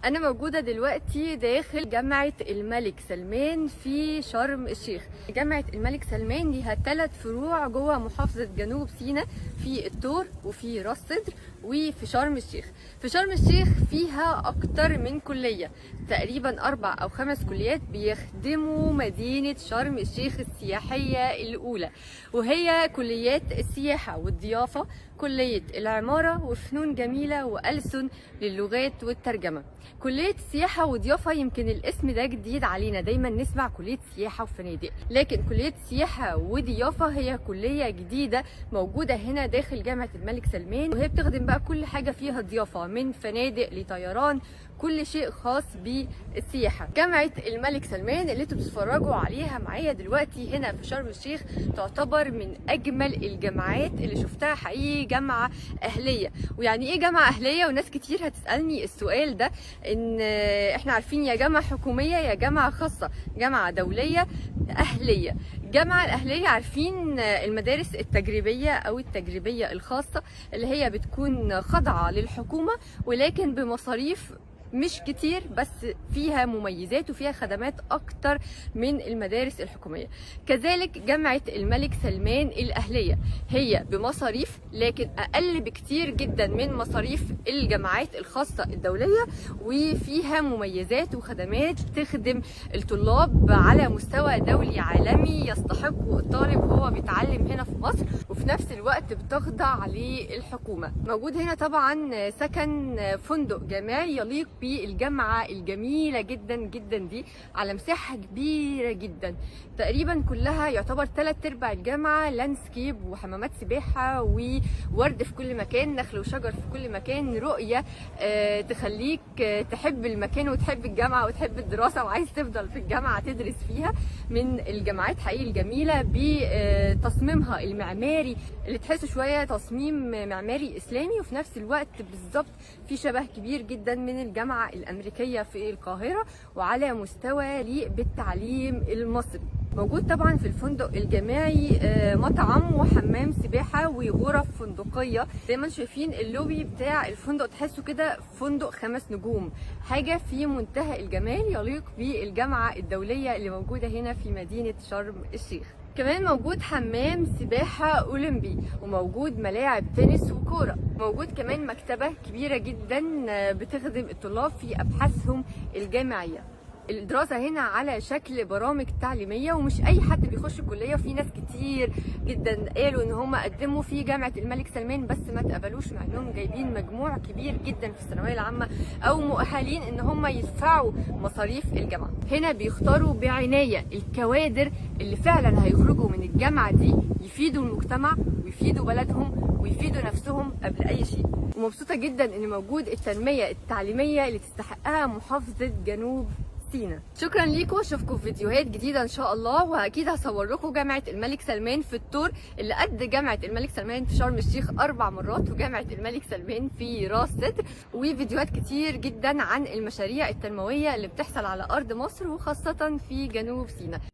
أنا موجودة دلوقتي داخل جامعة الملك سلمان في شرم الشيخ. جامعة الملك سلمان ليها 3 فروع جوه محافظة جنوب سيناء، في الطور وفي راس سدر وفي شرم الشيخ. في شرم الشيخ فيها أكتر من كلية، تقريبا 4 أو 5 كليات بيخدموا مدينة شرم الشيخ السياحية الأولى، وهي كليات السياحة والضيافة، كلية العمارة وفنون جميلة وألسن للغات والترجمة. كلية السياحة وضيافة يمكن الاسم ده جديد علينا، دايما نسمع كلية سياحة وفنادق، لكن كلية سياحة وضيافة هي كلية جديدة موجودة هنا داخل جامعة الملك سلمان، وهي بتخدم بقى كل حاجة فيها ضيافة، من فنادق لطيران، كل شيء خاص بالسياحة. جامعة الملك سلمان اللي انتوا بتتفرجوا عليها معايا دلوقتي هنا في شرم الشيخ تعتبر من أجمل الجامعات اللي شفتها، حقيقي جامعة أهلية. ويعني إيه جامعة أهلية؟ وناس كتير هتسألني السؤال ده، إن إحنا عارفين يا جامعة حكومية يا جامعة خاصة، جامعة دولية أهلية. الجامعة الأهلية عارفين المدارس التجريبية أو التجريبية الخاصة اللي هي بتكون خاضعة للحكومة، ولكن بمصاريف مش كتير، بس فيها مميزات وفيها خدمات أكتر من المدارس الحكومية. كذلك جامعة الملك سلمان الأهلية هي بمصاريف لكن أقل بكتير جدا من مصاريف الجامعات الخاصة الدولية، وفيها مميزات وخدمات تخدم الطلاب على مستوى دولي عالمي يستحقه الطالب وهو بيتعلم هنا في مصر، وفي نفس الوقت بتخضع للحكومة. موجود هنا طبعا سكن فندق جامعي يليق بالجامعة الجميلة جدا جدا دي، على مساحة كبيرة جدا، تقريبا كلها يعتبر 3/4 الجامعة لاندسكيب وحمامات سباحة وورد في كل مكان، نخل وشجر في كل مكان، رؤية تخليك تحب المكان وتحب الجامعة وتحب الدراسة وعايز تفضل في الجامعة تدرس فيها. من الجامعات حقيقي الجميلة بتصميمها المعماري اللي تحسه شوية تصميم معماري إسلامي، وفي نفس الوقت بالظبط في شبه كبير جدا من الجامعة الأمريكية في القاهرة، وعلى مستوى ليق بالتعليم المصري. موجود طبعا في الفندق الجامعي مطعم وحمام سباحة وغرف فندقية. زي ما انتم شايفين اللوبي بتاع الفندق تحسه كده فندق 5 نجوم، حاجة في منتهى الجمال يليق بالجامعة الدولية اللي موجودة هنا في مدينة شرم الشيخ. كمان موجود حمام سباحة أولمبي، وموجود ملاعب تنس وكورة، موجود كمان مكتبة كبيرة جدا بتخدم الطلاب في أبحاثهم الجامعية. الدراسة هنا على شكل برامج تعليمية، ومش أي حد بيخش الكلية، وفي ناس كتير جدا قالوا إن هم قدموا في جامعة الملك سلمان بس ما اتقبلوش، مع إنهم جايبين مجموع كبير جدا في الثانوية العامة أو مؤهلين إن هم يدفعوا مصاريف الجامعة. هنا بيختاروا بعناية الكوادر اللي فعلا هيخرجوا من الجامعة دي يفيدوا المجتمع ويفيدوا بلدهم ويفيدوا نفسهم قبل أي شيء. ومبسوطة جدا إن موجود التنمية التعليمية اللي تستحقها محافظة جنوب سينا. شكرا ليكم، اشوفكم في فيديوهات جديده ان شاء الله، واكيد هصور لكم جامعه الملك سلمان في الطور اللي قد جامعه الملك سلمان في شرم الشيخ 4 مرات، وجامعه الملك سلمان في راس سدر، وفيديوهات كتير جدا عن المشاريع التنمويه اللي بتحصل على ارض مصر وخاصه في جنوب سينا.